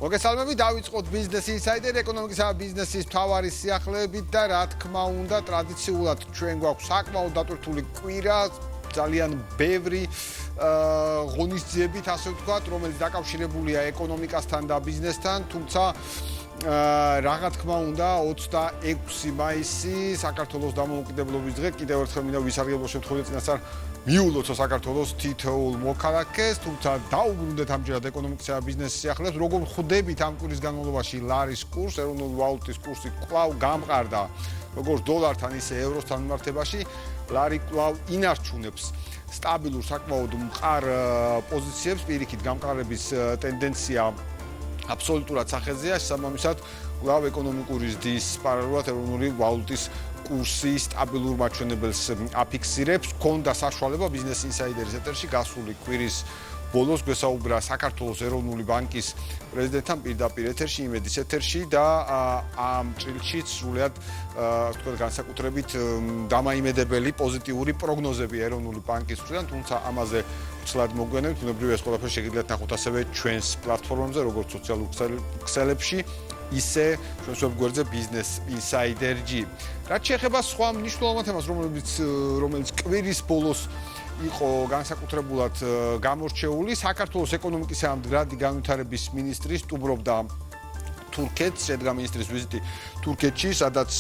მოგესალმებით, დავიწყოთ Business Insider ეკონომიკისა და ბიზნესის მთავარი სიახლეებით და რა თქმა უნდა, ტრადიციულად ჩვენ გვაქვს საკმაოდ დატვირთული კვირა, ძალიან ბევრი ღონისძიებით, ასე ვთქვათ, რომელიც დაკავშირებულია ეკონომიკასთან და ბიზნესთან, თუმცა რა თქმა უნდა 26 მაისი საქართველოს დამოუკიდებლობის დღე კიდევ ერთხელ მინდა ვისარგებლო შემთხვევით წინასწარ მიულოცო საქართველოს თითოეულ მოქალაქეს, თუმცა დაუბრუნდეთ ამჯერად ეკონომიკისა და ბიზნესის სიახლეებს, როგორ ხვდებით ამ კვირის განმავლობაში ლარის კურსს, ეროვნული ვალუტის კურსი კვლავ გამყარდა, როგორც დოლართან, ისე ევროსთან მიმართებაში, ლარი კვლავ ინარჩუნებს სტაბილურ საკმაოდ მყარ პოზიციებს, პირიქით გამყარების ტენდენცია აბსოლუტურად სახეზეა, შესაბამისად, კვლავ ეკონომიკური ზრდის პარალელურად ეროვნული ვალუტის კურსი სტაბილურ მაჩვენებელს აფიქსირებს. Ქონდა საშუალება Business Insider-ის ეთერში გასული კვირის ბოლოს გვესაუბრა საქართველოს ეროვნული ბანკის პრეზიდენტთან პირდაპირ ეთერში, იმედის ეთერში და ამ ჭრილშიც სრულიად ვთქვათ განსაკუთრებით დამაიმედებელი პოზიტიური პროგნოზები ეროვნული ბანკის მხრიდან, თუმცა ამაზე ცლად მოგვიანებით, ბუნებრივია ეს ყველაფერი შეგიძლიათ ნახოთ ასევე ჩვენს პლატფორმებზე, როგორც სოციალურ ქსელებში, ისე ჩვენს ვებგვერდზე Business Insider-ი. რაც შეეხება სხვა მნიშვნელოვან თემას, რომელიც კვირის ბოლოს იყო განსაკუთრებულად გამორჩეული, საქართველოს ეკონომიკის მდგრადი განვითარების მინისტრი სტუმრობდა თურქეთს, შედგა მინისტრის ვიზიტი თურქეთში, სადაც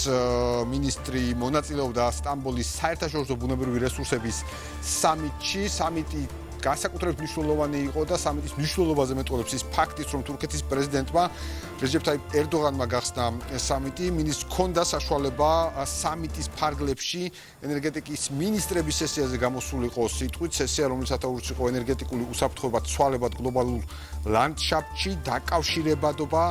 მინისტრი მონაწილეობდა სტამბოლის საერთაშორისო ბუნებრივი რესურსების სამიტში. სამიტი განსაკუთრებით მნიშვნელოვანი იყო და სამიტის მნიშვნელობაზე მეტყველებს ის ფაქტიც, რომ თურქეთის პრეზიდენტმა რეჯეფ ტაიპ ერდოღანმა გახსნა სამიტი, მინისტრს ჰქონდა საშუალება სამიტის ფარგლებში ენერგეტიკის მინისტრების სესიაზე გამოსულიყო სიტყვით, სესია, რომელიც ათაურიც იყო ენერგეტიკული უსაფრთხოება ცვალებად გლობალურ ლანდშაფტში, დაკავშირებადობა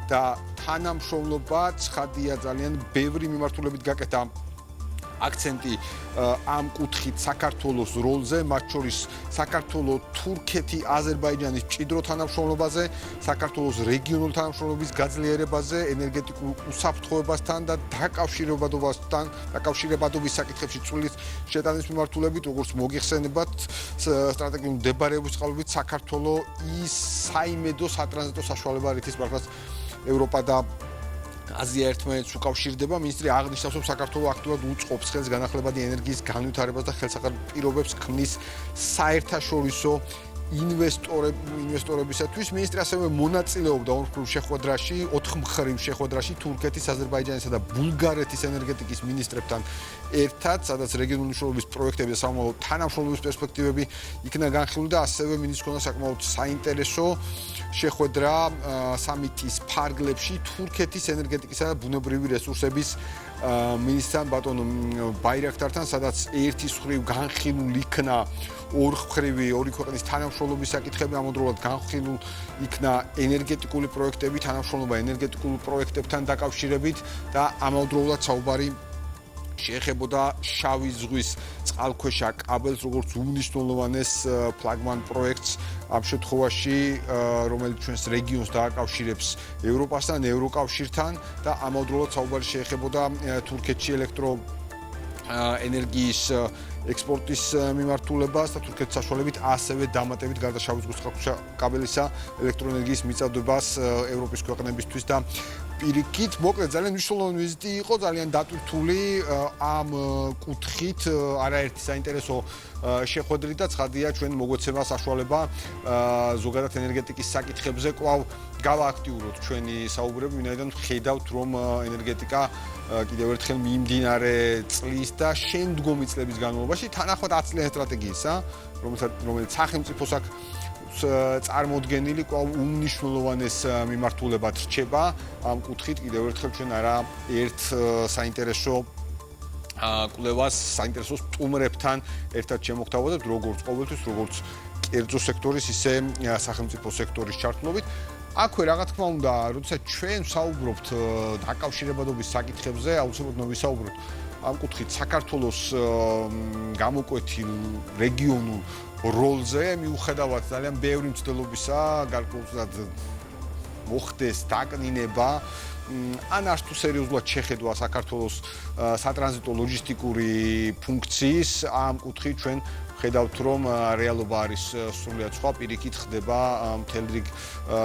და თანამშრომლობა, ცხადია ძალიან ბევრი მიმართულებით გაკეთა აქცენტი ამ კუთხით საქართველოს როლზე, მათ შორის საქართველოს, თურქეთი, აზერბაიჯანის მჭიდრო თანამშრომლობაზე, საქართველოს რეგიონულ თანამშრომლობის გაძლიერებაზე, ენერგეტიკულ უსაფრთხოებასთან და დაკავშირებადობის საკითხებში წვლილი შეტანის მიმართულებით, როგორც მოგიხსენებათ, სტრატეგიული მდებარეობის წყალობით საქართველოს ის საიმედო სატრანზიტო საშუალება, რითიც მართლაც ევროპა და აზია ერთმანეთს უკავშირდება. მინისტრი აღნიშნავს, რომ საქართველოს აქტიურად უწყობს ხელს განახლებადი ენერგიის განვითარებას და ხელსაყრელ პირობებს ქმნის საერთაშორისო ინვესტორებისათვის. მინისტრი ასევე მონაწილეობდა ოთხმხრივ შეხვედრაში თურქეთის, აზერბაიჯანისა და ბულგარეთის ენერგეტიკის მინისტრებთან ერთად, სადაც რეგიონული მნიშვნელობის პროექტები და სამომავლო თანამშრომლობის პერსპექტივები იქნა განხილული და ასევე მინისტრს ჰქონდა საკმაოდ საინტერესო შეხვედრა სამიტის ფარგლებში თურქეთის ენერგეტიკისა და ბუნებრივი რესურსების მინისტრთან ბატონ ბაირაქტართან, სადაც ერთის მხრივ განხილულ იქნა ორი ქვეყნის თანამშრომლობის საკითხები, ამავდროულად განხილულ იქნა ენერგეტიკული პროექტები, თანამშრომლობა ენერგეტიკულ პროექტებთან დაკავშირებით და ამავდროულად საუბარი შეეხებოდა შავი ზღვის წყალქვეშა კაბელს, როგორც უმნიშვნელოვანეს ფლაგმან პროექტს ამ შემთხვევაში, რომელიც ჩვენს რეგიონს დააკავშირებს ევროპასთან, ევროკავშირთან და ამავდროულად საუბარი შეეხებოდა თურქეთში ელექტროენერგიის ექსპორტის მიმართულებას და თურქეთის საშუალებით ასევე დამატებით გარდა შავი ზღვის წყალქვეშა კაბელისა ელექტროენერგიის მიწადებას ევროპის ქვეყნებისთვის და პირიქით, მოკლედ ძალიან მნიშვნელოვანი ვიზიტი იყო, ძალიან დატვირთული ამ კუთხით, არაერთი საინტერესო შეხვედრით და ცხადია ჩვენ მოგვეცემა საშუალება ზოგადად ენერგეტიკის საკითხებზე კვლავ გავააქტიუროთ ჩვენი საუბრები, ვინაიდან ხედავთ, რომ ენერგეტიკა კიდევ ერთხელ მიმდინარე წლის და შემდგომი წლების განმავლობაში თანახმად 10 წლიანი სტრატეგიისა, რომელიც სახელმწიფოს აქვს წარმოდგენილი კვლავ უმნიშვნელოვანეს მიმართულებად რჩება ამ კუთხით კიდევ ერთხელ ჩვენ ერთ საინტერესო კვლევას საინტერესო სტუმრებთან ერთად შემოგთავაზებთ, როგორც ყოველთვის, როგორც კერძო სექტორის, ისე სახელმწიფო სექტორის ჩართულობით. აქვე რა თქმა უნდა, როდესაც ჩვენ ვსაუბრობთ დაკავშირებადობის საკითხებზე, აუცილებლად ვისაუბროთ ამ კუთხით საქართველოს გამოკვეთილ რეგიონულ როლზე, მიუხედავად ძალიან ბევრი მცდელობისა, გარკვეულწილად მოხდეს დაკნინება ან არც თუ სერიოზულად შეხედვა საქართველოს სატრანზიტო ლოჯისტიკური ფუნქციის ამ კუთხით ჩვენ ხედავთ რომ რეალობა არის სრულიად სხვა, პირიქით ხდება მთელ რიგ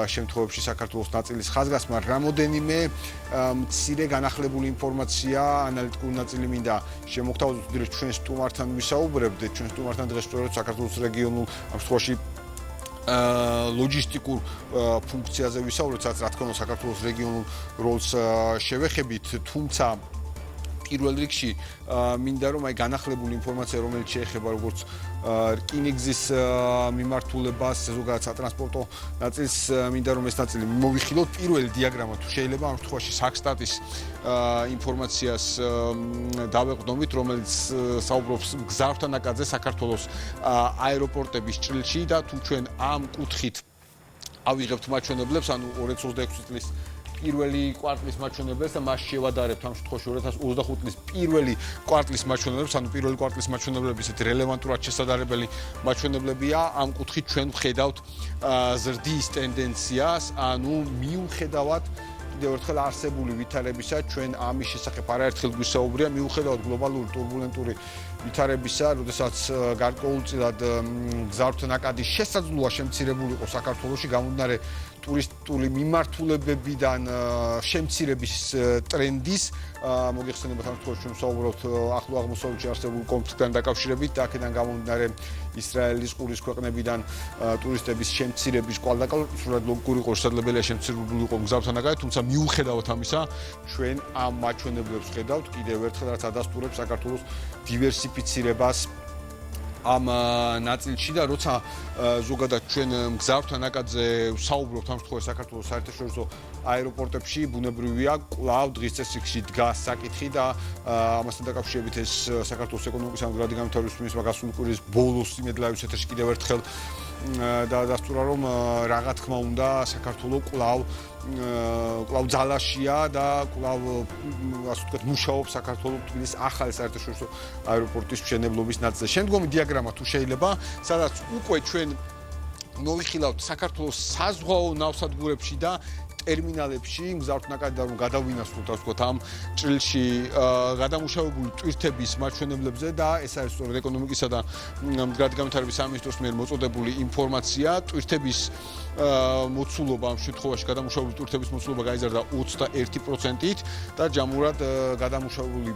შემთხვევებში საქართველოს ნაწილის ხაზგასმა. რამოდენიმე მცირე განახლებული ინფორმაცია, ანალიტიკური ნაწილი მინდა შემოგთავაზოთ, რომ ჩვენ სტუმართან ვისაუბრებდით, ჩვენ სტუმართან დღეს სწორედ საქართველოს რეგიონულ ამ შემთხვევაში ლოჯისტიკურ ფუნქციაზე ვისაუბრებთ, რაც რა თქმა უნდა საქართველოს რეგიონულ როლს შევეხებით, თუმცა პირველ რიგში მინდა რომ აი განახლებული ინფორმაცია რომელიც შეეხება როგორც რკინიგზის მიმართულებას, ზოგადად სატრანსპორტო ნაწილს, მინდა რომ ეს ნაწილი მოვიხილოთ. პირველი დიაგრამა თუ შეიძლება ამ შემთხვევაში საქსტატის ინფორმაციას დავეყრდნობით, რომელიც საუბრობს მგზავრთა ნაკადზე საქართველოს აეროპორტების ჭრილში და თუ ჩვენ ამ კუთხით ავიღებთ მაჩვენებლებს, ანუ 2026 წლის პირველი კვარტლის მაჩვენებლებს და მას შევადარებთ ამ შემთხვევაში 2025 წლის პირველი კვარტლის მაჩვენებლებს, ანუ პირველი კვარტლის მაჩვენებლები ისეთი რელევანტურად შესაძლებელი მაჩვენებლებია, ამ კუთხით ჩვენ ვხედავთ ზრდის ტენდენციას, ანუ მიუხედავად კიდევ ერთხელ არსებული ვითარებისა, ჩვენ ამის შესახებ არაერთხელ გვისაუბრია, მიუხედავად გლობალური ტურბულენტური ვითარებისა, როდესაც გარკვეულწილად მგზავრთა ნაკადის შესაძლოა შემცირებული იყო საქართველოში, გამომდინარე ტურისტული მიმართულებებიდან შემცირების ტრენდის, მოგეხსენებათ ამ შემთხვევაში ჩვენ ვსაუბრობთ ახლო აღმოსავლეთში არსებულ კონფლიქტთან დაკავშირებით და აქედან გამომდინარე ისრაელის ყურის ქვეყნებიდან ტურისტების შემცირების კვალდაკვალ ლოგიკური იყო შესაძლებელია შემცირებული იყო მგზავრთა ნაკადი, თუმცა მიუხედავად ამისა, ჩვენ ამ მაჩვენებლებს ხედავთ კიდევ ერთხელ რაც ადასტურებს საქართველოს დივერსიფიცირებას ამ ნაწილში და როცა ზოგადად ჩვენ მგზავრთა ნაკადზე ვსაუბრობთ ამ შემთხვევაში საქართველოს საერთაშორისო აეროპორტებში, ბუნებრივია, კვლავ დღის წესრიგში დგას საკითხი და ამასთან დაკავშირებით ეს საქართველოს ეკონომიკის ამგვარად განვითარების მინისტრმა გასული კვირის ბოლოს იმედლავის ეთერში კიდევ ერთხელ დაადასტურა რომ რა თქმა უნდა საქართველოს კვლავ ძალაშია და კვლავ ასე ვთქვათ მუშაობს საქართველოს თბილისის ახალი საერთაშორისო აეროპორტის მშენებლობის ნაწილზე. შემდგომი დიაგრამა თუ შეიძლება, სადაც უკვე ჩვენ მოვიხილავთ საქართველოს საზღვაო ნავსადგურებში და ტერმინალებში მგზავრთა ნაკადიდან რომ გადავინასრულოთ ასე ვთქვათ ამ ჭრილში გადამუშავებული ტვირთების მაჩვენებლებზე და ეს არის სწორედ ეკონომიკისა და მდგრადი განვითარების სამინისტროს მიერ მოწოდებული ინფორმაცია. ტვირთების მოცულობა ამ შემთხვევაში გადამუშავებული ტვირთების მოცულობა გაიზარდა 21%-ით და ჯამურად გადამუშავებული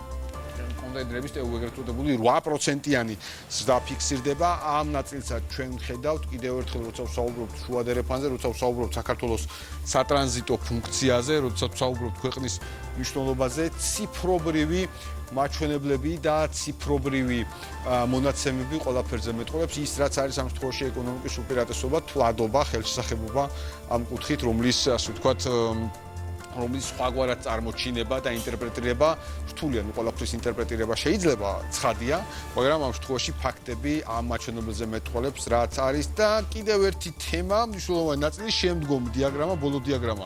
კონტეინერების ეგრეთ წოდებული 8%-იანი ზრდა ფიქსირდება. ამ ნაწილსაც ჩვენ ხედავთ კიდევ ერთხელ როცა ვსაუბრობთ შუა დერეფანზე, როცა ვსაუბრობთ საქართველოს სატრანზიტო ფუნქციაზე, როცა ვსაუბრობთ ქვეყნის მნიშვნელობაზე, ციფრობრივი მაჩვენებლები და ციფრობრივი მონაცემები ყველაფერზე მეტყოლებს ის რაც არის ამ შემთხვევაში ეკონომიკის უპირატესობა, თვადობა, ხელშესახებობა ამ კუთხით, რომლის ასე ვთქვათ რომლის სხვაგვარად წარმოჩინება და ინტერპრეტირება რთულია, ყველაფრის ინტერპრეტირება შეიძლება, ცხადია, მაგრამ ამ შემთხვევაში ფაქტები ამ მაჩვენებლებზე მეტყოლებს, რაც არის და კიდევ ერთი თემა, მნიშვნელოვანი ნაწილი შემდგომი დიაგრამა, ბოლო დიაგრამა.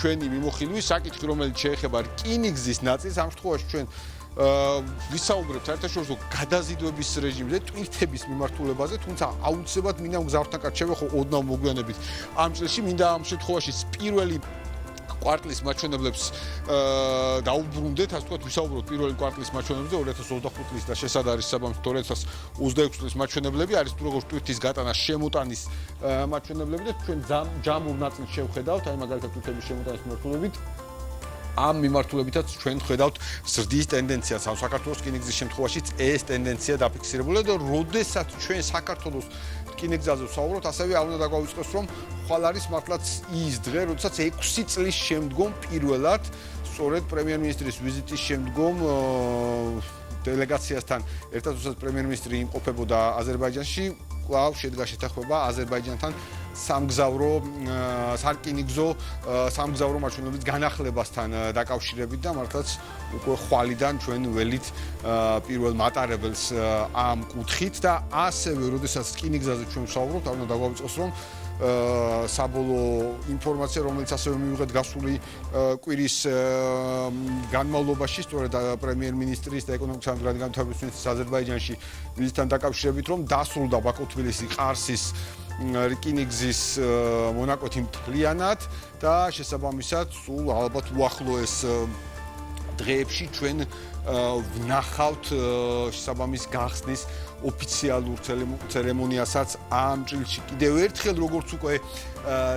ჩვენი მიმოხილვის საკითხი, რომელიც შეეხება რკინიგზის ნაწილს, ამ შემთხვევაში ჩვენ ვისაუბრებთ საერთაშორისო გადაზიდვების რეჟიმზე, ტვირთების მიმართულებაზე, თუმცა აუცილებლად მინდა მგზავრთა ნაკადს შევეხო ოდნავ მოგვიანებით. ამ წელში მინდა ამ შემთხვევაში პირველი კვარტლის მაჩვენებლებს დაუბრუნდეთ, ასე ვთქვათ, ვისაუბროთ პირველი კვარტლის მაჩვენებლებზე 2025 წლის და შესაძლოა საბამშვიდ 2026 წლის მაჩვენებლები არის თუ როგორ ტვირთის გატანა შემოტანის მაჩვენებლები და ჩვენ ჯამურ ნაწილს შევხედავთ, აი მაგალითად ტვირთების შემოტანის მიმართულებით ამ მიმართულებითაც ჩვენ ხედავთ ზრდის ტენდენციას. ამ საქართველოს რკინიგზის შემთხვევაშიც ეს ტენდენცია დაფიქსირებულია და როდესაც ჩვენ საქართველოს რკინიგზაზე ვსაუბრობთ, ასევე არ უნდა დაგვაუწყოს, რომ ხვალ არის მართლაც ის დღე, როდესაც 6 წლის შემდგომ პირველად სწორედ პრემიერ-მინისტრის ვიზიტის შემდგომ დელეგაციასთან ერთად, როდესაც პრემიერ-მინისტრი იმყოფებოდა აზერბაიჯანში, კვლავ შედგა შეთანხმება აზერბაიჯანთან სამგზავრო მაჩვენებლების განახლებასთან დაკავშირებით და მართლაც უკვე ხვალიდან ჩვენ ველით პირველ მატარებელს ამ კუთხით და ასევე როდესაც რკინიგზაზე ჩვენ ვსაუბრობთ, არ უნდა დაგვაუწყოს, რომ საბოლოო ინფორმაცია, რომელიც ასევე მივიღეთ გასული კვირის განმავლობაში, სწორედ პრემიერ-მინისტრის და ეკონომიკის და მდგრადი განვითარების მინისტრის აზერბაიჯანში ვიზიტთან დაკავშირებით, რომ დასრულდა ბაქო-თბილისი-ყარსის რკინიგზის მონაკვეთი მთლიანად და შესაბამისად, სულ ალბათ უახლოეს დღეებში ჩვენ ვნახავთ შესაბამის გახსნის ოფიციალურ ცერემონიასაც ამ ჭრილში. კიდევ ერთხელ როგორც უკვე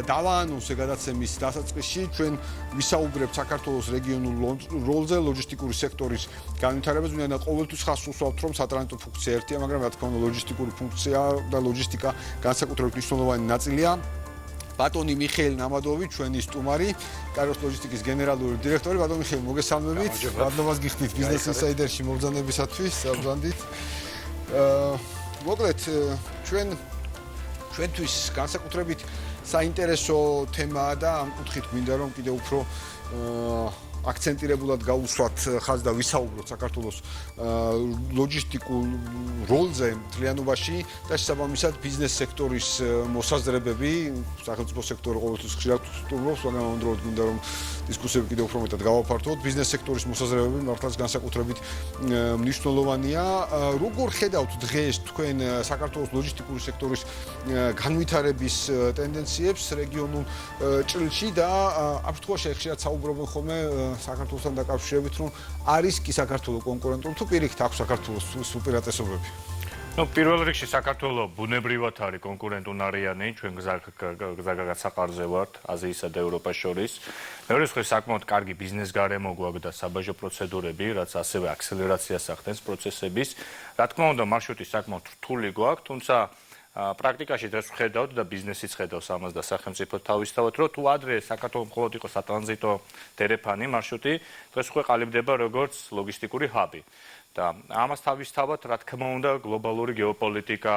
დავაანონსე გადაცემის დასაწყისში, ჩვენ ვისაუბრებთ საქართველოს რეგიონულ როლზე ლოჯისტიკური სექტორის განვითარებას. უნდა ყოველთვის ხაზს უსვამთ, რომ სატრანზიტო ფუნქცია ერთია, მაგრამ რა თქმა უნდა ლოჯისტიკური ფუნქცია და ლოჯისტიკა განსაკუთრებით მნიშვნელოვანი ნაწილია. ბატონი მიხეილ ნამადოვი, ჩვენი სტუმარი, კაროს ლოჯისტიკის გენერალური დირექტორი. ბატონ მიხეილ, მოგესალმებით. მადლობას გიხდით ბიზნეს ინსაიდერში მობრძანებისათვის. საბრძანდით. მოკლედ, ჩვენთვის განსაკუთრებით საინტერესო თემაა და ამ კუთხით გვინდა რომ კიდევ უფრო აქცენტირებულად გავუსვათ ხაზს და ვისაუბროთ საქართველოს ლოჯისტიკურ როლზე მთლიანობაში და შესაბამისად ბიზნეს სექტორის მოსაზრებები, სახელმწიფო სექტორი ყოველთვის ხშირად სტუმრობს, მაგრამ ამ დროით გვინდა რომ დისკუსიები კიდევ უფრო მეტად გავაფართოვოთ. ბიზნეს სექტორის მოსაზრებები მართლაც განსაკუთრებით მნიშვნელოვანია. როგორ ხედავთ დღეს თქვენ საქართველოს ლოჯისტიკური სექტორის განვითარების ტენდენციებს რეგიონულ ჭრილში და ამ შემთხვევაში ხშირად საუბრობენ ხოლმე საქართველოსთან დაკავშირებით, რომ არის კი საქართველოს კონკურენტული თუ პირიქით აქვს საქართველოს უპირატესობები? პირველ რიგში საქართველოს ბუნებრივად არის კონკურენტუნარიანი, ჩვენ გზაგაგაცაყარზე ვართ აზიისა და ევროპას შორის. მეორე მხრივ საკმაოდ კარგი ბიზნეს გარემო გვაქვს და საბაჟო პროცედურები, რაც ასევე აქსელერაციას ახდენს პროცესების. რა თქმა უნდა, მარშრუტი საკმაოდ რთული გვაქვს, თუმცა პრაქტიკაში დღეს ვხედავთ და ბიზნესიც ხედავს ამას და სახელმწიფო თავისთავად, რომ თუ ადრე საქართველოს მხოლოდ იყო სატრანზიტო დერეფანი მარშრუტი, დღეს უკვე ყალიბდება როგორც ლოგისტიკური ჰაბი. და ამას თავისთავად, რა თქმა უნდა, გლობალური გეოპოლიტიკა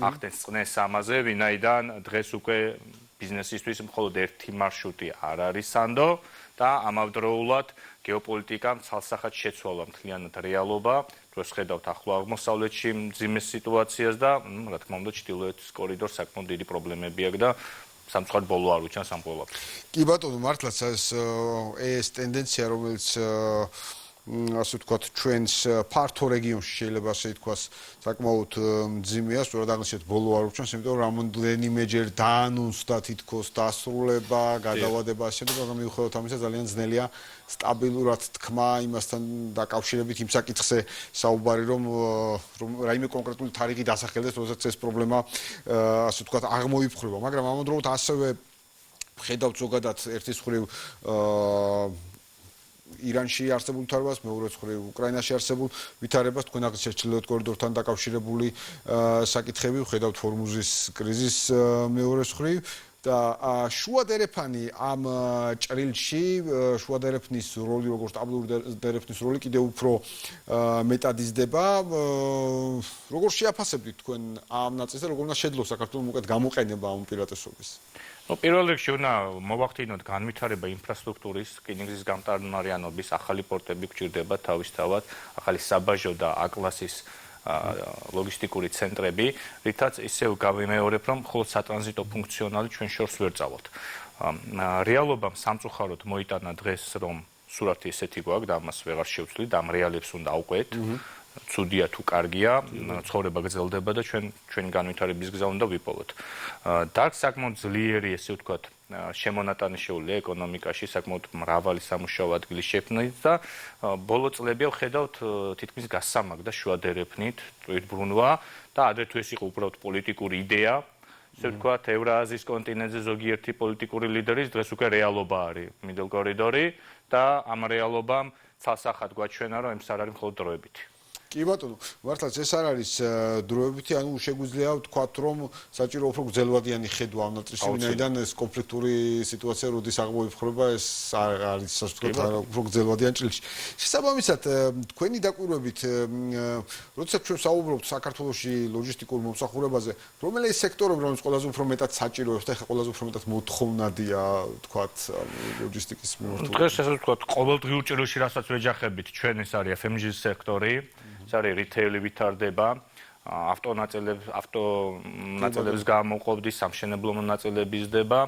ახდენს წნეს ამაზე, ვინაიდან დღეს უკვე ბიზნესისთვის მხოლოდ ერთი მარშრუტი არ არის სანდო და ამავდროულად გეოპოლიტიკამ ცალსახად შეცვალა მთლიანად რეალობა. დროს ხედავთ ახლო აღმოსავლეთში მძიმე სიტუაციას და რა თქმა უნდა ჩრდილოეთის კორიდორს საკმაოდ დიდი პრობლემები აქვს და სამწუხაროდ ბოლო არ უჩანს ამ ყველაფერს. კი ბატონო, მართლაც ეს ტენდენცია, რომელიც ასე ვთქვათ, ჩვენს ფართო რეგიონში შეიძლება ასე ითქვას, საკმაოდ მძიმეა, სწორად აღნიშნეთ, ბოლო არ უჩანს, იმიტომ რომ რამდენიმეჯერ დაანონსდა თითქოს დასრულება, გადავადება ასე შემდეგ, მაგრამ მიუხედავად ამისა ძალიან ძნელია სტაბილურად თქმა იმასთან დაკავშირებით იმ საკითხზე საუბარი, რომ რაიმე კონკრეტული თარიღი დასახელდეს, როდესაც ეს პრობლემა ასე ვთქვათ აღმოიფხვრება, მაგრამ ამავდროულად ასევე ხედავთ ზოგადად ერთის მხრივ ირანში არსებულ ვითარებას, მეორე მხრივ უკრაინაში არსებულ ვითარებას, თქვენ აღნიშნეთ ჩრდილოეთ კორიდორთან დაკავშირებული საკითხები, ხედავთ ჰორმუზის კრიზისს მეორე მხრივ და შუა დერეფანი ამ ჭრილში, შუა დერეფნის როლი, როგორც სტაბილური დერეფნის როლი კიდევ უფრო მეტად იზრდება. როგორ შეაფასებთ თქვენ ამ ნაწილს და როგორ უნდა შეძლოს საქართველოს უკეთ გამოყენება ამ უპირატესობის? პირველ რიგში უნდა მოვახდინოთ განვითარება ინფრასტრუქტურის, რკინიგზის გამტარუნარიანობის, ახალი პორტები გვჭირდება თავისთავად, ახალი საბაჟო და A-კლასის ლოგისტიკური ცენტრები, რითაც ისევ გავიმეორებ, რომ მხოლოდ სატრანზიტო ფუნქციონალი ჩვენ შორს ვერ წავალთ. რეალობამ სამწუხაროდ მოიტანა დღეს, რომ სურათი ესეთი გვაქვს და ამას ვეღარ შევცვლით, ამ რეალებს უნდა ავყვეთ. ცუდია თუ კარგია, ცხოვრება გრძელდება და ჩვენი განვითარების გზა უნდა ვიპოვოთ. დარგ საკმაოდ ძლიერი, ესე ვთქვათ, შემონატანიშეულია ეკონომიკაში, საკმაოდ მრავალი სამუშაო ადგილის შექმნით და ბოლო წლებია ვხედავთ თითქმის გასამაგ და შუა დერეფნით, ტვირთბრუნვა და ადრე თუ ეს იყო უბრალოდ პოლიტიკური იდეა, ესე ვთქვათ, ევრაზიის კონტინენტზე ზოგიერთი პოლიტიკური ლიდერის დღეს უკვე რეალობა არის მიდელ კორიდორი და ამ რეალობამ ცალსახად გვაჩვენა, რომ ეს არ არის მხოლოდ დროებითი. კი ბატონო, მართლაც ეს არ არის დროებითი, ანუ შეგვიძლია ვთქვათ, რომ საჭირო უფრო გრძელვადიანი ხედვა ამ ნაწილში, ვინაიდან ეს კონფლიქტური სიტუაცია როდის აღმოიფხვრება, ეს არის ასე ვთქვათ, უფრო გრძელვადიან ჭრილში. შესაბამისად, თქვენი დაკვირვებით, როდესაც ჩვენ საუბრობთ საქართველოში ლოჯისტიკურ მომსახურებაზე, რომელი სექტორები, რომელიც ყველაზე უფრო მეტად საჭიროებს და ეხლა ყველაზე უფრო მეტად მოთხოვნადია, ვთქვათ, ლოჯისტიკის მიმართულებით? დღეს ასე ვთქვათ, ყოველდღიურ ჭრილში რასაც ვეჯახებით, ჩვენ ეს არის FMG სექტორი. ეს არის რიტეილი ვითარდება, ავტონაწილების გამოყოფდი, სამშენებლო ნაწილები იზრდება,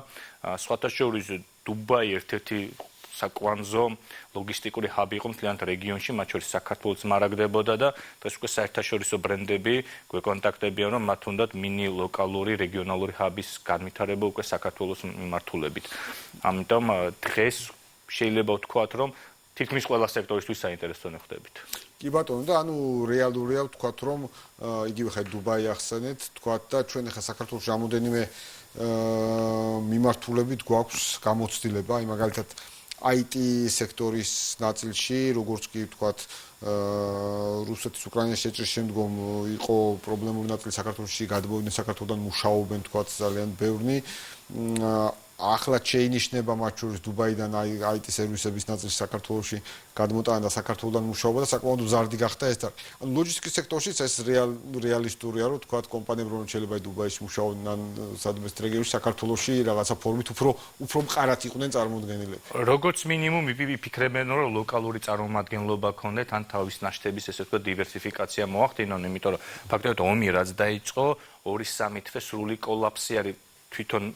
სხვათა შორის დუბაი ერთ-ერთი საკვანძო ლოგისტიკური ჰაბი იყო მთლიანად რეგიონში, მათ შორის საქართველოც მარაგდებოდა და დღეს უკვე საერთაშორისო ბრენდები გვეკონტაქტებიან, რომ მათ უნდათ მინი ლოკალური რეგიონალური ჰაბის განვითარება უკვე საქართველოს მიმართულებით. ამიტომ დღეს შეიძლება ვთქვათ, რომ თითქმის ყველა სექტორისთვის საინტერესო ხდებით. კი ბატონო და რეალურია ვთქვათ რომ იგივე ხა დუბაი ახსენეთ ვთქვათ და ჩვენ ხა საქართველოს რამოდენიმე მიმართულებით გვაქვს გამოცდილება აი მაგალითად IT სექტორის ნაწილში როგორც კი ვთქვათ რუსეთის უკრაინის შეჭრის შემდგომ იყო პრობლემური ნაწილი საქართველოში გადმოვიდნენ საქართველოსთან მუშაობენ ვთქვათ ძალიან ბევრი ახლა შეინიშნება მათ შორის დუბაიდან IT სერვისების ნაწილში საქართველოში გადმოტანა და საქართველოსთან მუშაობა და საკმაოდ მზარდი გახდა ეს. ანუ ლოჯისტიკის სექტორშიც ეს რეალისტურია რომ თქვათ კომპანიები რომ შეიძლება დუბაიში მუშაობდნენ სადმე რეგიონში საქართველოში რაღაცა ფორმით უფრო მყარად იყვნენ წარმოდგენილები. როგორც მინიმუმ ვიფიქრებენ რომ ლოკალური წარმომადგენლობა ქონდეთ ან თავის ნაშთების ესე ვთქვათ დივერსიფიკაცია მოახდინონ, იმიტომ რომ ფაქტობრივად ომი რაც დაიწყო 2-3 თვე სრული კოლაფსი არის თვითონ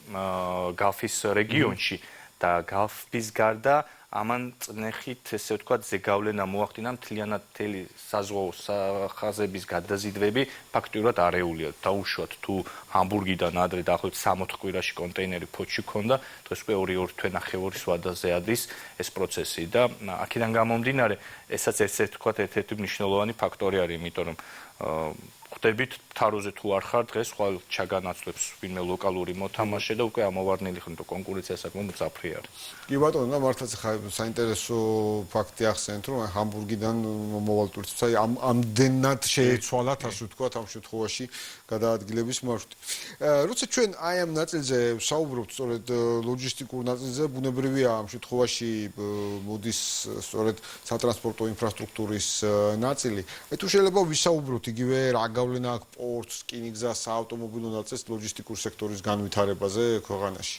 გალფის რეგიონში და გალფის გარდა ამან წნეხით ესე ვთქვათ ზეგავლენა მოახდინა მთლიანად მთელი საზღვაო ხაზების გადაზიდვები ფაქტობრივად არეულია დაუშვათ თუ ჰამბურგიდან ადრე დაახლოებით 60 კვირაში კონტეინერი ფოთში ქონდა დღეს უკვე 2 თვე ნახევარის ვადაზე ადის ეს პროცესი და აქედან გამომდინარე ესაც ესე ვთქვათ ერთ-ერთი მნიშვნელოვანი ფაქტორი არის იმიტომ რომ ხდებით თაროზე თუ არ ხარ დღეს ხვალ ჩაგანაცვლებს ვინმე ლოკალური მოთამაშე და უკვე ამოვარდნილი ხარ რომ კონკურენცია საკმაოდ მწაფრი არის. კი ბატონო და მართლაც ხა საინტერესო ფაქტი ახსენეთ რომ ჰამბურგიდან მოვალ ტურიზმს აი ამდენად შეეცვალათ ასე ვთქვათ ამ შემთხვევაში გადაადგილების მარშრუტი. როცა ჩვენ აი ამ ნაწილზე ვსაუბრობთ სწორედ ლოჯისტიკურ ნაწილზე ბუნებრივია ამ შემთხვევაში მოდის სწორედ სატრანსპორტო ინფრასტრუქტურის ნაწილი. აი თუ შეიძლება ვისაუბროთ იგივე რა გავლენა აქვს პორტს, რკინიგზას, საავტომობილო ნაწილს ლოჯისტიკურ სექტორის განვითარებაზე ქვეყანაში.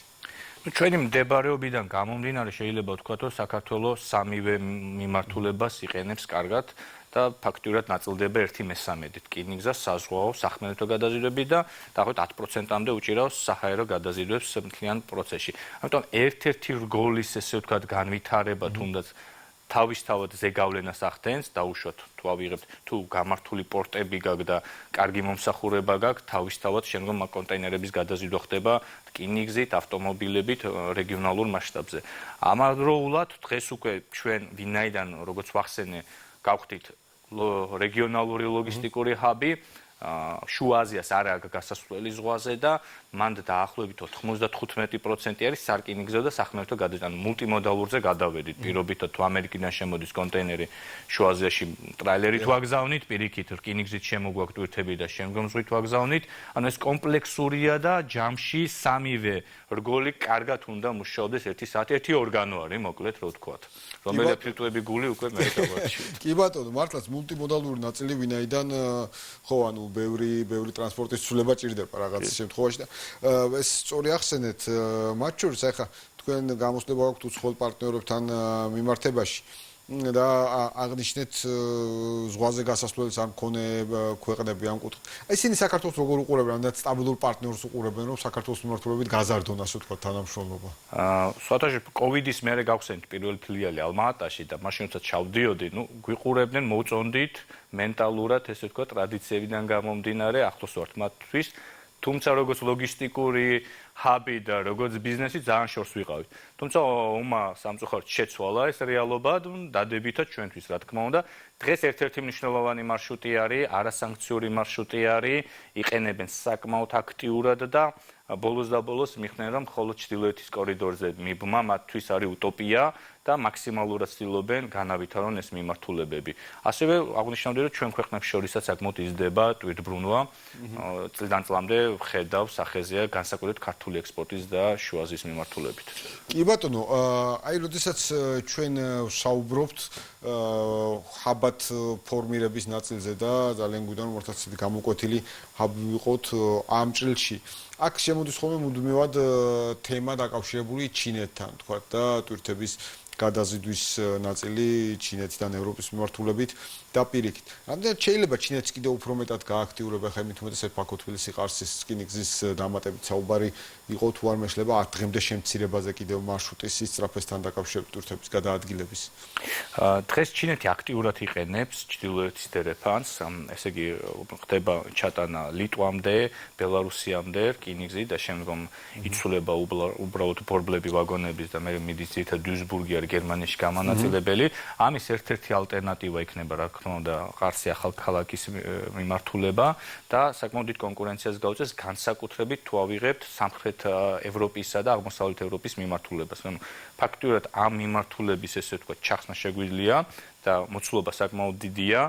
ჩვენი მდებარეობიდან გამომდინარე შეიძლება ვთქვათ რომ საქართველოს სამივე მიმართულებას იყენებს კარგად და ფაქტურად ნაწილდება 1/3 რკინიგზას, საზღვაო, სახმელეთო გადაზიდვები და დაახლოებით 10%-მდე უჭირავს საჰაერო გადაზიდვებს მთლიან პროცესში. ამიტომ ერთ-ერთი რგოლის ესე ვთქვათ განვითარება თუნდაც თავისთავად ზეგავლენას ახდენს, დაუშვათ თუ ავიღებთ თუ გამართული პორტები გაქვს და კარგი მომსახურება გაქვს, თავისთავად შემდგომ კონტეინერების გადაზიდვა ხდება რკინიგზით, ავტომობილებით რეგიონალურ მასშტაბზე. ამავდროულად დღეს უკვე ჩვენ ვინაიდან როგორც ვახსენე, გავხდით რეგიონალური ლოგისტიკური ჰაბი შუა აზიას არ აქვს გასასვლელი ზღვაზე და მანდ დაახლოებით 95% არის სარკინიგზო და სახმელეთო გადაზიდვა. ანუ მულტიმოდალურზე გადავედით. პირობითად თუ ამერიკიდან შემოდის კონტეინერი შუა აზიაში ტრაილერით ვაგზავნით, პირიქით რკინიგზით შემოგვაქვს ტვირთები და შემდგომ ზღვით ვაგზავნით. ანუ ეს კომპლექსურია და ჯამში სამივე რგოლი კარგად უნდა მუშაობდეს 1 საათი, 1 ორგანო არის, მოკლედ რო ვთქვათ. რომელი ეფექტური გული უკვე მე დავარჩიეთ. კი ბატონო, მართლაც მულტიმოდალური ნაწილი ვინაიდან ხო ანუ ბევრი ტრანსპორტის ცვლილება ჭირდება რაღაც შემთხვევაში და ეს სწორი ახსენეთ მათ შორის ახლა თქვენ გამოსვლება აქვს უცხოელ პარტნიორებთან მიმართებაში და აღნიშნეთ ზღვაზე გასასვლელს არ მქონე ქვეყნები ამ კუთხით. ისინი საქართველოს როგორ უყურებენ, ამდენ სტაბილურ პარტნიორს უყურებენ, რომ საქართველოს მიმართულებით გაზარდონ ასე ვთქვათ თანამშრომლობა. სხვათაშორის კოვიდის მერე გავხსენით პირველი ფილიალი ალმა-ატაში და მაშინ როცა ჩავდიოდი, გვიყურებდნენ, მოუწონდით მენტალურად ესე ვთქვათ ტრადიციებიდან გამომდინარე, ახლოს ვართ მათთვის. თუმცა როგორც ლოგისტიკური ჰაბი და როგორც ბიზნესი ძალიან შორს ვიყავით. თუმცა ომმა სამწუხაროდ შეცვალა ეს რეალობა, დადებითად ჩვენთვის რა თქმა უნდა. დღეს ერთ-ერთი მნიშვნელოვანი მარშრუტი არის, არასანქციური მარშრუტი არის, იყენებენ საკმაოდ აქტიურად და ბოლოს და ბოლოს მიხდნენ რომ მხოლოდ ჩრდილოეთის კორიდორზე მიბმა მათთვის არის utopia და მაქსიმალურად ცდილობენ განავითარონ ეს მიმართულებები. ასევე აღნიშნავდი რომ ჩვენ ქვეყნებს შორისაც საკმაოდ იზრდება ტვირთბრუნვა. წლიდან წლამდე ვხედავ სახეზეა განსაკუთრებით ქართული ექსპორტის და შუა აზიის მიმართულებით. კი ბატონო, აი როდესაც ჩვენ ვსაუბრობთ ჰაბად ფორმირების ნაწილზე და ძალიან გვინდა რომ მართლაც გამოკვეთილი ჰაბი ვიყოთ ამ ჭრილში. აქ შემოდის ხოლმე მუდმივად თემა დაკავშირებული ჩინეთთან, თქვათ და ტვირთების გადაზიდვის ნაწილი ჩინეთიდან ევროპის მიმართულებით და პირიქით. რამდენად შეიძლება ჩინეთს კიდევ უფრო მეტად გააქტიურება ხა იმით უმეტეს ეფაქო თბილისი ყარსის რკინიგზის დამატებით საუბარი იყო თუ არ მეშლება 10 დღემდე შემცირებაზე კიდევ მარშრუტის სისწრაფესთან დაკავშირებით ტვირთების გადაადგილების. დღეს ჩინეთი აქტიურად იყენებს ჩრდილოეთის დერეფანს, ესე იგი ხდება ჩატანა ლიტვამდე, ბელარუსიამდე რკინიგზი და შემდგომ იცვლება უბრალოდ ბორბლები ვაგონების და მე მიდის ძირითადად დუისბურგი არის გერმანიაში გამანაწილებელი. ამის ერთ-ერთი ალტერნატივა იქნება, რა თქმა უნდა, ყარსი ახალქალაქის მიმართულება და საკმაოდ დიდ კონკურენციას გაუწევს განსაკუთრებით თუ ავიღებთ სამხრეთ ევროპისა და აღმოსავლეთ ევროპის მიმართულებას. ანუ ფაქტურად ამ მიმართულების ესე ვთქვათ ჩახსნა შეგვიძლია და მოცულობა საკმაოდ დიდია.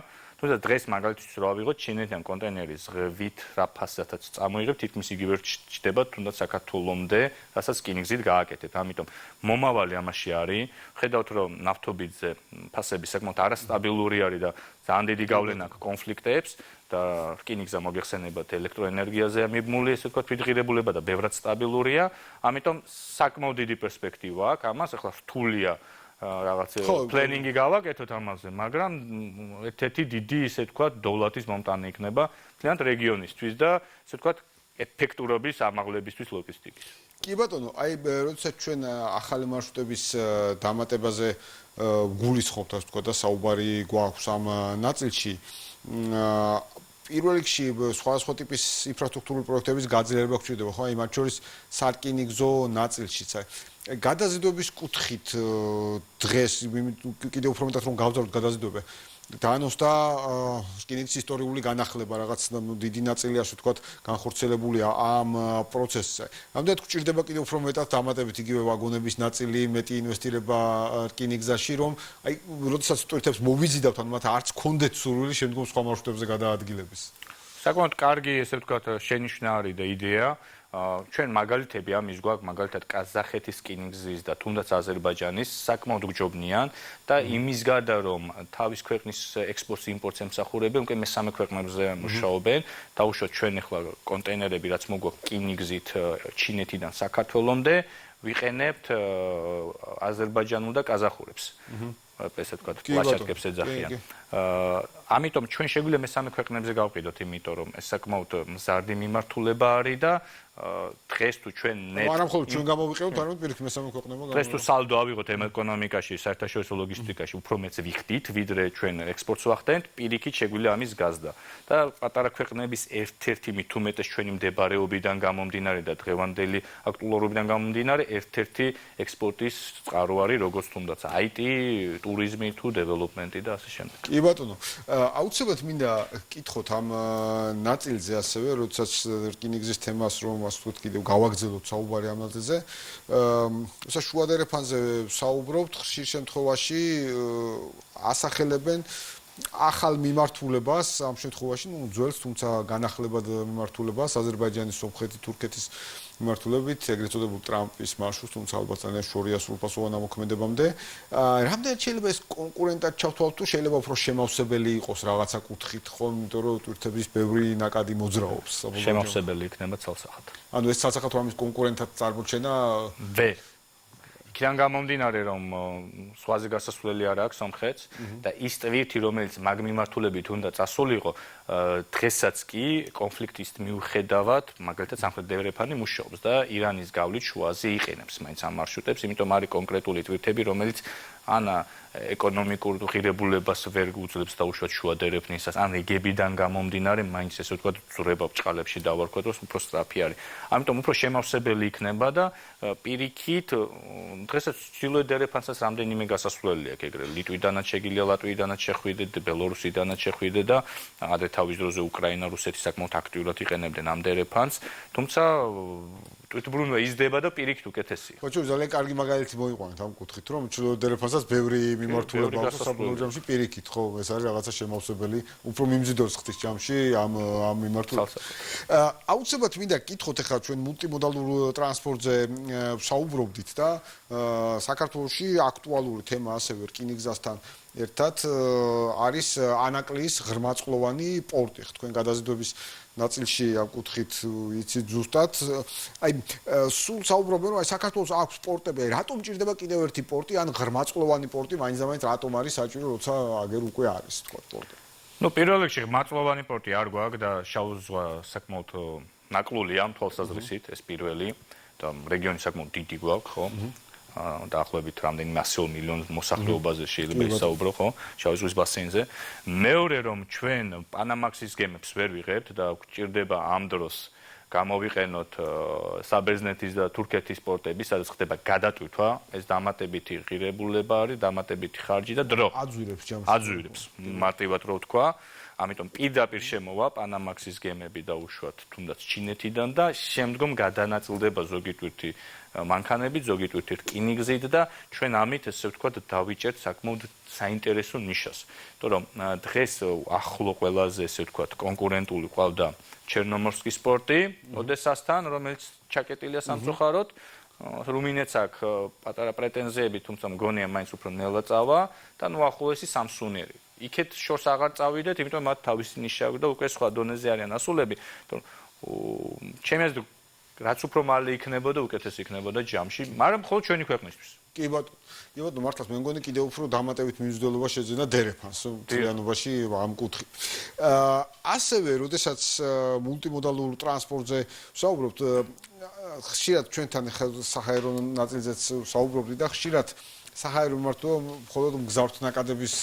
თუმცა დღეს მაგალითად რა ავიღოთ ჩინეთიდან კონტეინერის ღვით რა ფასადაც წამოიღებთ, თითქმის იგივე ჩდება თუნდაც საქართველომდე, რასაც რკინიგზით გააკეთებთ. ამიტომ მომავალი ამაში არის. ხედავთ რომ ნავთობიძე ფასები საკმაოდ არასტაბილური არის და ძალიან დიდი გავლენა აქვს კონფლიქტებს და რკინიგზა მოიხსენებათ ელექტროენერგიაზე მიბმული, ესე ვთქვათ, ფიდღირებულება და ბევრად სტაბილურია. ამიტომ საკმაოდ დიდი პერსპექტივა აქვს. ამას ახლა რთულია რაღაც პლენინგი გავაკეთოთ ამაზე, მაგრამ ერთ-ერთი დიდი ისე ვთქვათ დოვლათის მომტანი იქნება მთლიანად რეგიონისთვის და ისე ვთქვათ ეფექტურობის ამაღლებისთვის ლოგისტიკის. კი ბატონო, აი როდესაც ჩვენ ახალი მარშრუტების დამატებაზე გულისხმობთ, ასე ვთქვათ და საუბარი გვაქვს ამ ნაწილში, პირველ რიგში სხვადასხვა ტიპის ინფრასტრუქტურული პროექტების გაძლიერება გვჭირდება, ხო? აი მათ შორის სარკინიგზო ნაწილშიც. აი გადაზიდვების კუთხით დღეს კიდევ უფრო მეტად რომ გავზარდოთ გადაზიდვები, დაანონსდა რკინიგზის ისტორიული განახლება, რაღაც დიდი ნაწილი ასე ვთქვათ განხორციელებულია ამ პროცესზე. რამდენად გვჭირდება კიდევ უფრო მეტად დამატებით იგივე ვაგონების ნაწილი, მეტი ინვესტირება რკინიგზაში, რომ აი როდესაც ტვირთებს მოვიზიდავთ, ანუ მათ არც კონდეთ სურვილი შემდგომ სხვა მარშრუტებზე გადაადგილების. საკმაოდ კარგი ესე ვთქვათ შენიშვნა არის და იდეა. ჩვენ მაგალითები ამის გვაქვს, მაგალითად ყაზახეთის რკინიგზის და თუნდაც აზერბაიჯანის საკმაოდ გჯობნიან და იმის გარდა რომ თავის ქვეყნის ექსპორტს იმპორტს ემსახურებენ, უკვე მესამე ქვეყნებზე მუშაობენ. დაუშვათ ჩვენ ახლა კონტეინერები რაც მოგვაქვს რკინიგზით ჩინეთიდან საქართველომდე, ვიყენებთ აზერბაიჯანულ და ყაზახურებს. ესე ვთქვათ, პლაშატკებს ეძახიან. ამიტომ ჩვენ შეგვიძლია მესამე ქვეყნებზე გავყიდოთ, იმიტომ რომ ეს საკმაოდ მზარდი მიმართულება არის და დღეს თუ ჩვენ არა მხოლოდ ჩვენ გამოვიყევთ, არამედ პირიქით მესამე ქვეყნებმა დღეს თუ სალდო ავიღოთ ეკონომიკაში, საერთაშორისო ლოგისტიკაში, უფრო მეც ვიხდით, ვიდრე ჩვენ ექსპორტს ვახდენთ, პირიქით შეგვიძლია ამის გაზრდა. და პატარა ქვეყნების ერთ-ერთი მით უმეტეს ჩვენი მდებარეობიდან გამომდინარე და დღევანდელი აქტუალურობიდან გამომდინარე, ერთ-ერთი ექსპორტის წყარო არის, როგორც თუნდაც IT, ტურიზმი თუ დეველოპმენტი და ასე შემდეგ. კი ბატონო, აუცილებლად მინდა კითხოთ ამ ნაწილზე ასევე, როდესაც რკინიგზის თემას რომ ასე ვთქვათ კიდევ გავაგრძელოთ საუბარი ამ ნაწილზე. როდესაც შუა დერეფანზე საუბრობთ, ხშირ შემთხვევაში ასახელებენ ახალ მიმართულებას, ამ შემთხვევაში, ძველს, თუმცა განახლებად მიმართულებას, აზერბაიჯანის, სომხეთის, თურქეთის მიმართულებით, ეგრეთ წოდებულ ტრამპის მარშრუტს, თუმცა ალბათ ძალიან შორია სრულფასოვან ამოქმედებამდე. რამდენად შეიძლება ეს კონკურენტად ჩავთვალოთ, თუ შეიძლება უფრო შემავსებელი იყოს რაღაცა კუთხით, ხო, იმიტომ რომ ტვირთების ბევრი ნაკადი მოძრაობს. შემავსებელი იქნება ცალსახად. ანუ ეს ცალსახად რომ ამის კონკურენტად წარმოჩენა იქიდან გამომდინარე რომ სხვაზე გასასვლელი არ აქვს სომხეთს და ის ტვირთი რომელიც მაგ მიმართულებით უნდა წასულიყო დღესაც კი კონფლიქტის მიუხედავად მაგალითად სამხრეთ დერეფანი მუშაობს და ირანის გავლით შუაზე იყენებს მაინც ამ მარშრუტებს, იმიტომ არის კონკრეტული ტვირთები რომელიც ანა ეკონომიკურ ღირებულებას ვერ უძლებს დაუშვათ შუა დერეფნისას, ან რიგებიდან გამომდინარე, მაინც ესე ვთქვათ, ძრება ბჭყალებში დავარქვათ, რომ უფრო სწრაფი არის. ამიტომ უფრო შემავსებელი იქნება და პირიქით დღესაც ჩრდილოეთ დერეფანსაც რამდენიმე გასასვლელი აქვს, ეგრე ლიტვიდანაც შეგიძლია ლატვიიდანაც შეხვიდეთ, ბელორუსიდანაც შეხვიდეთ და ადრე თავის დროზე უკრაინა, რუსეთი საკმაოდ აქტიურად იყენებდნენ ამ დერეფანს, თუმცა თვითმბრუნვა იზრდება და პირიქით უკეთესია. ხო, ძალიან კარგი მაგალითი მოიყვანეთ ამ კუთხით, რომ ჩრდილოეთ დერეფანსაც ბევრი მიმართულება აქვს საბოლოო ჯამში პირიქით, ხო, ეს არის რაღაცა შემავსებელი, უფრო მიმზიდვებს ხდის ჯამში ამ მიმართულებას. აუცილებლად მინდა კითხოთ ახლა ჩვენ მულტიმოდალურ ტრანსპორტზე საუბრობდით და საქართველოში აქტუალური თემა ასევე რკინიგზასთან ერთად არის ანაკლიის ღრმაწყლოვანი პორტი. თქვენ გადაზიდვების ნაწილში ამ კუთხით იცით ზუსტად. აი სულ საუბრობენ რომ აი საქართველოს აქვს პორტები, რატომ ჭირდება კიდევ ერთი პორტი, ან ღრმაწყლოვანი პორტი, მაინც რატომ არის საჭირო, როცა აგერ უკვე არის თქვა პორტი. ნუ პირველ რიგში ღრმაწყლოვანი პორტი არ გვაქვს და შავ ზღვა საკმაოდ ნაკლულია ამ თვალსაზრისით, ეს პირველი და რეგიონი საკმაოდ დიდი გვაქვს, ხო? დაახლოებით რამდენიმე 100 მილიონ მოსახლეობაზე შეიძლება ისაუბრო, ხო? შავი ზღვის ბასეინზე. მეორე რომ ჩვენ პანამაქსის გემებს ვერ ვიღებთ და გვჭირდება ამ დროს გამოვიყენოთ საბერძნეთის და თურქეთის პორტები, სადაც ხდება გადატვირთვა, ეს დამატებითი ღირებულება არის, დამატებითი ხარჯი და დრო. აძვირებს, მარტივად რო ვთქვა. ამიტომ პირდაპირ შემოვა პანამაქსის გემები და უშუალოდ თუნდაც ჩინეთიდან და შემდგომ გადანაწილდება ზოგი ტვირთი მანქანებით, ზოგი ტვირთი რკინიგზით და ჩვენ ამით ესე ვთქვათ დავიჭერთ საკმაოდ საინტერესო ნიშას. იმიტომ რომ დღეს ახლო ყველაზე ესე ვთქვათ კონკურენტული ყავდა ჩერნომორსკის პორტი, ოდესასთან, რომელიც ჩაკეტილია სამწუხაროდ. რუმინეთს აქვს პატარა პრეტენზიები, თუმცა მგონია მაინც უფრო ნელა წავა და ნუ ახლოესი სამსუნერი. იქეთ შორს აღარ წავიდეთ, იმიტომ მათ თავისი ნიშა აქვს და უკვე სხვა დონეზე არიან ასულები. ჩემი აზრით, რაც უფრო მალე იქნებოდა, უკეთესი იქნებოდა ჯამში, მაგრამ მხოლოდ ჩვენი ქვეყნისთვის. კი ბატონო, მართლაც მე მგონი კიდევ უფრო დამატებით მიზიდველობა შეძენა დერეფანს მთლიანობაში ამ კუთხით. ასევე, როდესაც მულტიმოდალურ ტრანსპორტზე ვსაუბრობთ, ხშირად ჩვენთან საჰაერო ნაწილზეც ვსაუბრობთ და ხშირად საჰაერო მიმართულება მხოლოდ მგზავრთ ნაკადების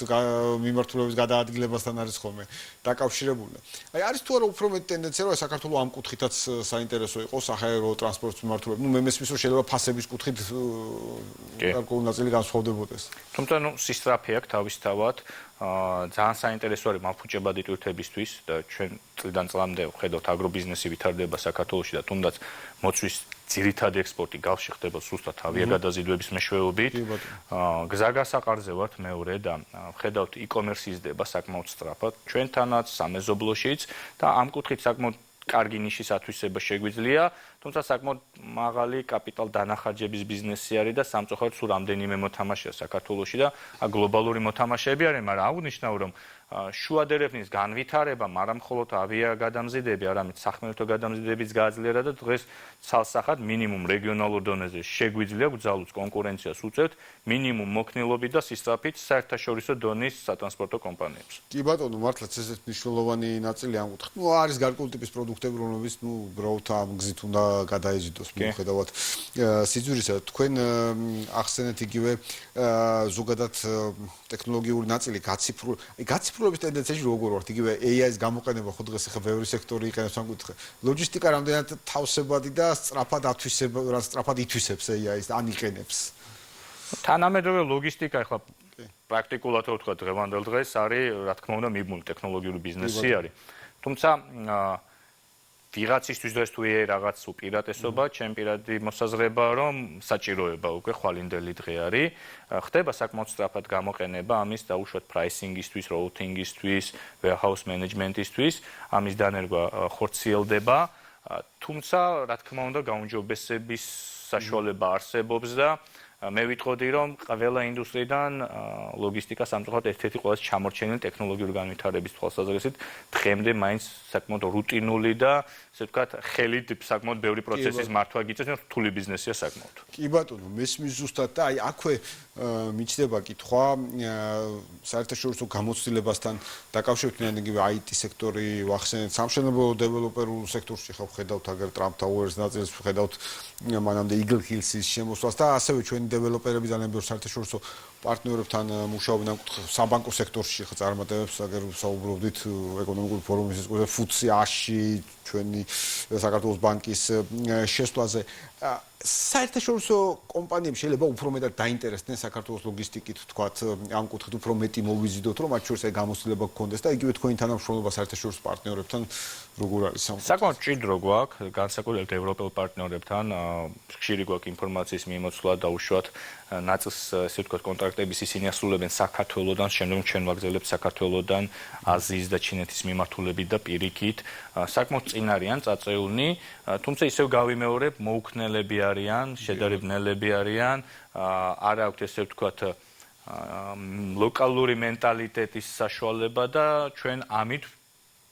მიმართულების გადაადგილებასთან არის ხოლმე დაკავშირებული. აი არის თუ არა უფრო მეტი ტენდენცია, რომ საქართველოს ამ კუთხითაც საინტერესო იყოს საჰაერო ტრანსპორტის მიმართულება. მე მესმის, რომ შეიძლება ფასების კუთხით გარკვეული ნაწილი განსხვავდებოდეს. თუმცა სისწრაფე აქვს თავისთავად. ძალიან საინტერესო არის მაფუჭებადი ტვირთებისთვის და ჩვენ წლიდან წლამდე ვხედავთ აგრობიზნესი ვითარდება საქართველოში და თუნდაც მოცვის ძირითადი ექსპორტი გავში ხდება ზუსტად ავიაგადაზიდვების მეშვეობით. გზაგასაყარზე ვართ მეორე და ვხედავთ e-commerce იზრდება საკმაოდ სწრაფად ჩვენთანაც სამეზობლოშიც და ამ კუთხით საკმაოდ კარგი ნიშის ათვისება შეგვიძლია, თუმცა საკმაოდ მაღალი კაპიტალ დანახარჯების ბიზნესი არის და სამწუხაროდ სულ რამდენიმე მოთამაშეა საქართველოში და გლობალური მოთამაშეები არიან, მაგრამ აღნიშნავ რომ შუა დერეფნის განვითარებამ არა მხოლოდ ავიაგადამზიდები, არამედ სახმელეთო გადამზიდებიც გააძლიერა და დღეს ცალსახად მინიმუმ რეგიონალურ დონეზე შეგვიძლია გძალუց კონკურენციას უწევთ მინიმუმ მოქნილობით და სისწრაფით საერთაშორისო დონის სატრანსპორტო კომპანიებს. კი ბატონო, მართლაც ესეც მნიშვნელოვანი ნაწილი ამ კუთხით. არის გარკვეული ტიპის პროდუქტები, რომლებიც უბრალოდ ამ გზით უნდა გადაიზიდოს მიუხედავად სიძვირისა. თქვენ ახსენეთ იგივე ზოგადად ტექნოლოგიური ნაწილი გაციფრულების ტენდენციაში როგორ ვართ? იგივე AI-ის გამოყენება ხო დღეს ახლა ბევრი სექტორი იყენებს ამ კუთხე. ლოჯისტიკა რამდენად თავსებადი და სწრაფად ითვისებს AI-ს ან იყენებს? თანამედროვე ლოგისტიკა ახლა პრაქტიკულად რო ვთქვა დღევანდელ დღეს არის, რა თქმა უნდა, მიბმული ტექნოლოგიური ბიზნესი არის. თუმცა ვიღაცისთვის დღეს თუ რაღაც უპირატესობა, ჩემ პირადი მოსაზრებაა, რომ საჭიროება უკვე ხვალინდელი დღე არის. ხდება საკმაოდ სწრაფად გამოყენება ამის დაუშვათ პრაისინგისთვის, როუთინგისთვის, warehouse management-ისთვის, ამის დანერგვა ხორციელდება. თუმცა, რა თქმა უნდა, გაუმჯობესების საშუალება არსებობს და მე ვიტყოდი, რომ ყველა ინდუსტრიიდან ლოგისტიკა სამწუხაროდ ერთ-ერთი ყველაზე ჩამორჩენილი ტექნოლოგიური განვითარების თვალსაზრისით დღემდე მაინც საკმაოდ რუტინული და ესე ვთქვათ, ხელით საკმაოდ ბევრი პროცესის მართვა გიწევს, რთული ბიზნესია საკმაოდ. კი ბატონო, მესმის ზუსტად და აი აქვე მიჩნდება კითხვა საერთაშორისო გამოცდილებასთან დაკავშირებით იგივე IT სექტორი, ვახსენეთ სამშენებლო დეველოპერულ სექტორში ხო ვხედავთ აგერ Trump Towers ნაწილს ვხედავთ მანამდე Eagle Hills-ის შემოსვლას და ასევე ჩვენი დეველოპერები ძალიან ბევრ საერთაშორისო პარტნიორებთან მუშაობენ ამ საბანკო სექტორში ხო წარმატებებს აგერ საუბრობდით ეკონომიკური ფორუმის FTSE-ში ჩვენი საქართველოს ბანკის შესვლაზე საერთაშორისო კომპანიები შეიძლება უფრო მეტად დაინტერესდნენ საქართველოს ლოგისტიკით თქვათ ამ კუთხით უფრო მეტი მოვიზიდოთ რომ მათ შორის გამოცდილება გქონდეს და იგივე თქვენი თანამშრომლობა საერთაშორისო პარტნიორებთან როგორ არის ამ საკმაოდ ჭიდრო გვაქვს განსაკუთრებით ევროპელ პარტნიორებთან ხშირი გვაქვს ინფორმაციის მიმოცვლა და უშუალოდ ნაწილს ესე ვთქვათ კონტრაქტების ისინი ასრულებენ საქართველოსდან შემდგომ ჩვენ ვაგრძელებთ საქართველოსდან აზიის და ჩინეთის მიმართულებით და პირიქით საკმაოდ წინ არიან წაწეულნი თუმცა ისევ გავიმეორებ მოუქნელები არიან შედარებნელები არიან არ აქვთ ესე ვთქვათ ლოკალური მენტალიტეტის საშუალება და ჩვენ ამით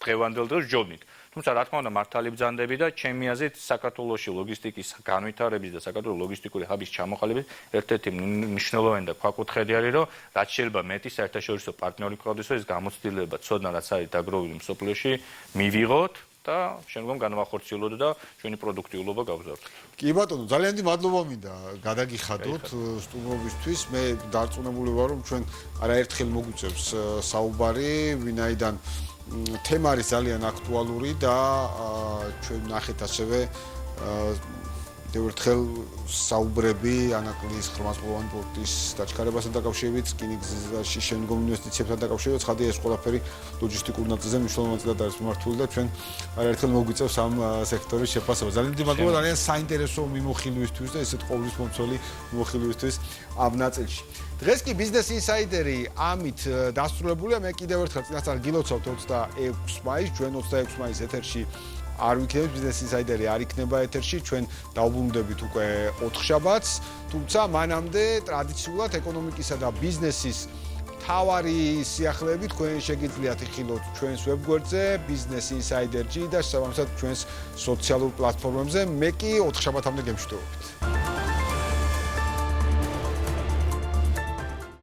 დღევანდელ დროს ჯობნით თუმცა რა თქმა უნდა მართალი ბრძანდები და ჩემი აზრით საქართველოში ლოგისტიკის განვითარების და საქართველოს ლოგისტიკური ჰაბის ჩამოყალიბების ერთ-ერთი მნიშვნელოვანი და ქვაკუთხედი არის რომ რაც შეიძლება მეტი საერთაშორისო პარტნიორი გყავდეს რომ ეს გამოცდილება ცოდნა რაც არის დაგროვილი მსოფლიოში მივიღოთ და შემდგომ განვახორციელოთ და ჩვენი პროდუქტიულობა გავზარდოთ. კი ბატონო, ძალიან დიდი მადლობა მინდა გადაგიხადოთ სტუმრობისთვის. მე დარწმუნებული ვარ რომ ჩვენ არაერთხელ მოგვიწევს საუბარი, ვინაიდან თემა არის ძალიან აქტუალური და ჩვენ ნახეთ ასევე კიდევ ერთხელ საუბრები ანაკლის ხმასპოვანი პორტის დაჩქარებასთან დაკავშირებით, რკინიგზაში შემდგომ ინვესტიციებთან დაკავშირებით, ხადია ეს ყველაფერი ლოჯისტიკურ ნაწილზე მნიშვნელოვანი ნაწილად არის მიმართული და ჩვენ არაერთხელ მოგვიწევს ამ სექტორის შეფასება. ძალიან დიდი მადლობა, ძალიან საინტერესო მიმოხილვისთვის და ესეთ ყოვლისმომცველი მიმოხილვისთვის ამ ნაწილში. დღეს კი ბიზნეს ინსაიდერი ამით დასრულებულია. მე კიდევ ერთხელ წინასწარ გილოცავთ 26 მაისს, ჩვენ 26 მაისს ეთერში არ ვიქნებით ბიზნეს ინსაიდერი არ იქნება ეთერში, ჩვენ დავუბრუნდებით უკვე 4 შაბათს, თუმცა მანამდე ტრადიციულად ეკონომიკისა და ბიზნესის მთავარი სიახლეები თქვენ შეგიძლიათ იხილოთ ჩვენს ვებგვერდზე Business Insider-ში და შესაბამისად ჩვენს სოციალურ პლატფორმებზე. მე კი 4 შაბათამდე გემშვიდობებით.